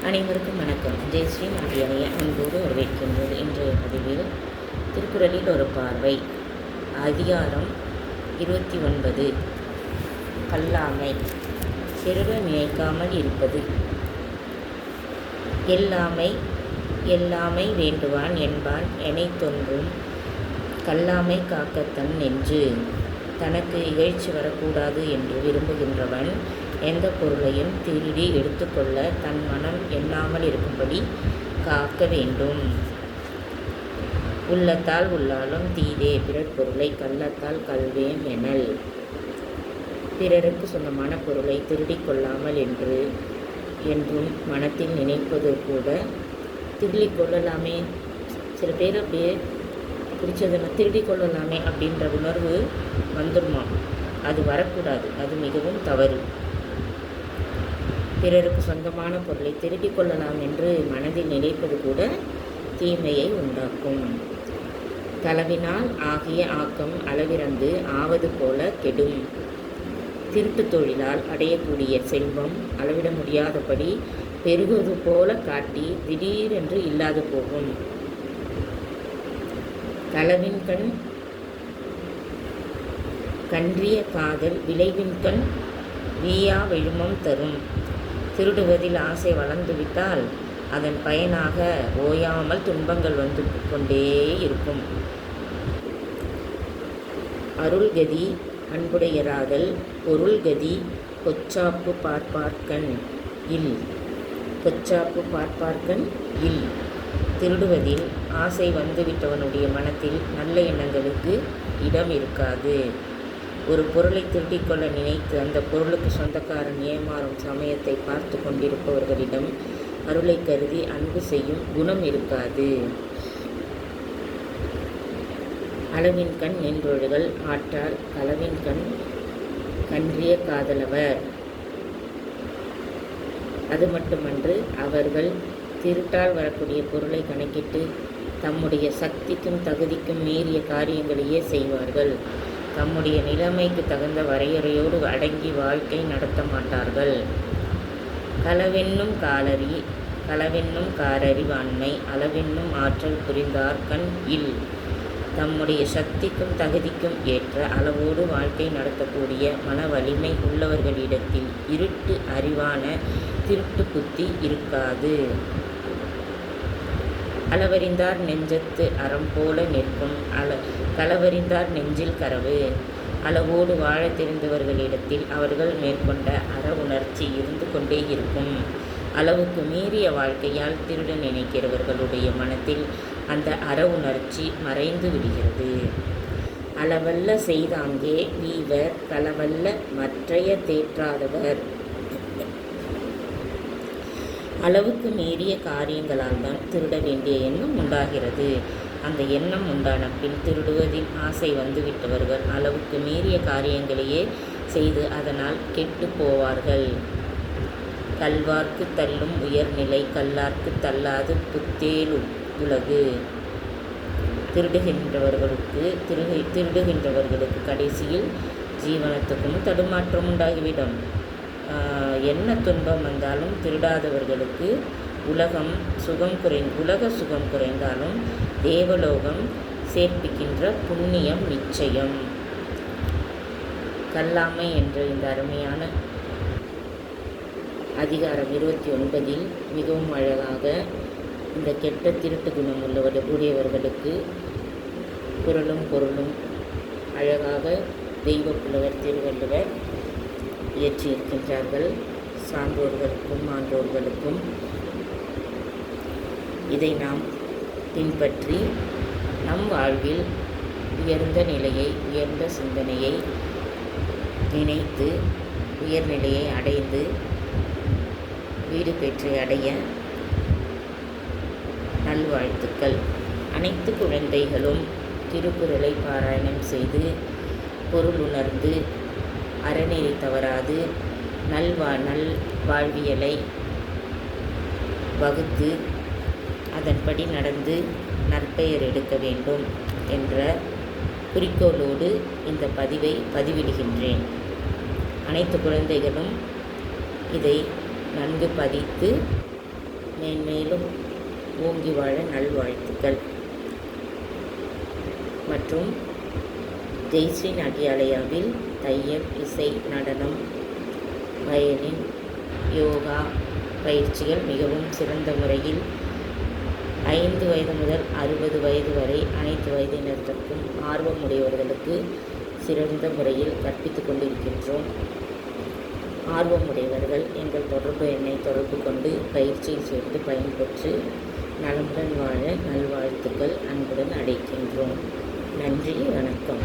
அனைவருக்கும் வணக்கம். ஜெயஸ்ரீ நாட்டியனைய அன்போடு வரவேற்கின்றது. இன்றைய பதிவில் திருக்குறளில் ஒரு பார்வை. அதிகாரம் 29. கல்லாமை. திருட நினைக்காமல் இருப்பது. எல்லாமை வேண்டுவான் என்பான் எனைத்தொன்றும் கல்லாமை காக்கத்தன் நெஞ்சு. தனக்கு இகழ்ச்சி வரக்கூடாது என்று விரும்புகின்றவன் எந்த பொருளையும் திருடி எடுத்துக்கொள்ள தன் மனம் எண்ணாமல் இருக்கும்படி காக்க வேண்டும். உள்ளத்தால் உள்ளாலும் தீதே பிறர் பொருளை கள்ளத்தால் கல்வேன் எனல். பிறருக்கு சொந்தமான பொருளை திருடிக் கொள்ளாமல் என்றும் மனத்தில் நினைப்பது கூட திருடிக் கொள்ளலாமே. சில பேர் அப்படியே பிடிச்சதுன்னா திருடிக் கொள்ளலாமே அப்படின்ற உணர்வு வந்துடுமா. அது வரக்கூடாது. அது மிகவும் தவறு. பிறருக்கு சொந்தமான பொருளை திருடிக் கொள்ளலாம் என்று மனதில் நினைப்பது கூட தீமையை உண்டாக்கும். களவினால் ஆகிய ஆக்கம் அளவிறந்து ஆவது போல கெடும். திருட்டு தொழிலால் அடையக்கூடிய செல்வம் அளவிட முடியாதபடி பெருகுவது போல காட்டி திடீரென்று இல்லாது போகும். களவின்கண் கன்றிய காதல் விளைவின்கண் வீயா விழுமம் தரும். திருடுவதில் ஆசை வளர்ந்துவிட்டால் அதன் பயனாக ஓயாமல் துன்பங்கள் வந்து கொண்டே இருக்கும். அருள்கதி அன்புடையராதல் பொருள்கதி பொச்சாப்பு பார்ப்பார்கண் இல். பொச்சாப்பு பார்ப்பார்கண் இல். திருடுவதில் ஆசை வந்துவிட்டவனுடைய மனத்தில் நல்ல எண்ணங்களுக்கு இடம் இருக்காது. ஒரு பொருளை திருடிக்கொள்ள நினைத்து அந்த பொருளுக்கு சொந்தக்காரன் ஏமாறும் சமயத்தை பார்த்து கொண்டிருப்பவர்களிடம் அருளை கருதி அன்பு செய்யும் குணம் இருக்காது. அளவின் கண் நின்றொழுகல் ஆற்றால் களவின் கண் கன்றிய காதலவர். அது மட்டுமன்று, அவர்கள் திருட்டால் வரக்கூடிய பொருளை கணக்கிட்டு தம்முடைய சக்திக்கும் தகுதிக்கும் மீறிய காரியங்களையே செய்வார்கள். தம்முடைய நிலைமைக்கு தகுந்த வரையறையோடு அடங்கி வாழ்க்கை நடத்த மாட்டார்கள். களவென்னும் காரறிவாண்மை அளவென்னும் ஆற்றல் புரிந்தார்கண் இல். தம்முடைய சக்திக்கும் தகுதிக்கும் ஏற்ற அளவோடு வாழ்க்கை நடத்தக்கூடிய மன வலிமை உள்ளவர்களிடத்தில் இருட்டு அறிவான திருட்டு புத்தி இருக்காது. அளவறிந்தார் நெஞ்சத்து அறம் போல நிற்கும். களவறிந்தார் நெஞ்சில் கரவு. அளவோடு வாழ தெரிந்தவர்களிடத்தில் அவர்கள் மேற்கொண்ட அற உணர்ச்சி இருந்து கொண்டே இருக்கும். அளவுக்கு மீறிய வாழ்க்கையால் திருட நினைக்கிறவர்களுடைய மனத்தில் அந்த அற உணர்ச்சி மறைந்து விடுகிறது. அளவல்ல செய்தாங்கே வீவர் களவல்ல மற்றைய தேற்றாதவர். அளவுக்கு மீறிய காரியங்களால் தான் திருட வேண்டிய எண்ணம் உண்டாகிறது. அந்த எண்ணம் உண்டான பின் திருடுவதில் ஆசை வந்துவிட்டவர்கள் அளவுக்கு மீறிய காரியங்களையே செய்து அதனால் கெட்டு போவார்கள். கல்வார்க்கு தள்ளும் உயர்நிலை கல்லார்க்கு தள்ளாது புத்தேல் உலகு. திருடுகின்றவர்களுக்கு கடைசியில் ஜீவனத்துக்கும் தடுமாற்றம் உண்டாகிவிடும். என்ன துன்பம் வந்தாலும் திருடாதவர்களுக்கு உலக சுகம் குறைந்தாலும் தேவலோகம் சேர்ப்பிக்கின்ற புண்ணியம் நிச்சயம். கல்லாமை என்ற இந்த அருமையான அதிகாரம் 29 மிகவும் அழகாக இந்த கெட்ட திருட்டு குணம் உடையவர்களுக்கு குரலும் பொருளும் அழகாக தெய்வ புலவர் திருவள்ளுவர் இயற்றியிருக்கின்றார்கள். சான்றோர்களுக்கும் ஆன்றோர்களுக்கும் இதை நாம் பின்பற்றி நம் வாழ்வில் உயர்ந்த நிலையை உயர்ந்த சிந்தனையை நினைத்து உயர்நிலையை அடைந்து வீடு பெற்று அடைய நல்வாழ்த்துக்கள். அனைத்து குழந்தைகளும் திருக்குறளை பாராயணம் செய்து பொருள் உணர்ந்து அறநெறி தவறாது வாழ்வியலை வகுத்து அதன்படி நடந்து நற்பெயர் எடுக்க வேண்டும் என்ற குறிக்கோளோடு இந்த பதிவை பதிவிடுகின்றேன். அனைத்து குழந்தைகளும் இதை நன்கு பதித்து மேன்மேலும் ஓங்கி வாழ நல்வாழ்த்துக்கள். மற்றும் ஜெய்ஸ்ரீ நாட்டியாலயாவில் தையல், இசை, நடனம், வயலின், யோகா பயிற்சிகள் மிகவும் சிறந்த முறையில் 5 வயது முதல் 60 வயது வரை அனைத்து வயதினருக்கும் ஆர்வமுடையவர்களுக்கு சிறந்த முறையில் கற்பித்துக் கொண்டிருக்கின்றோம். ஆர்வமுடையவர்கள் எங்கள் தொடர்பு எண்ணை தொடர்பு கொண்டு பயிற்சியில் சேர்ந்து பயன்பெற்று நலமுடன் வாழ நல்வாழ்த்துக்கள் அன்புடன் அழைக்கின்றோம். நன்றி, வணக்கம்.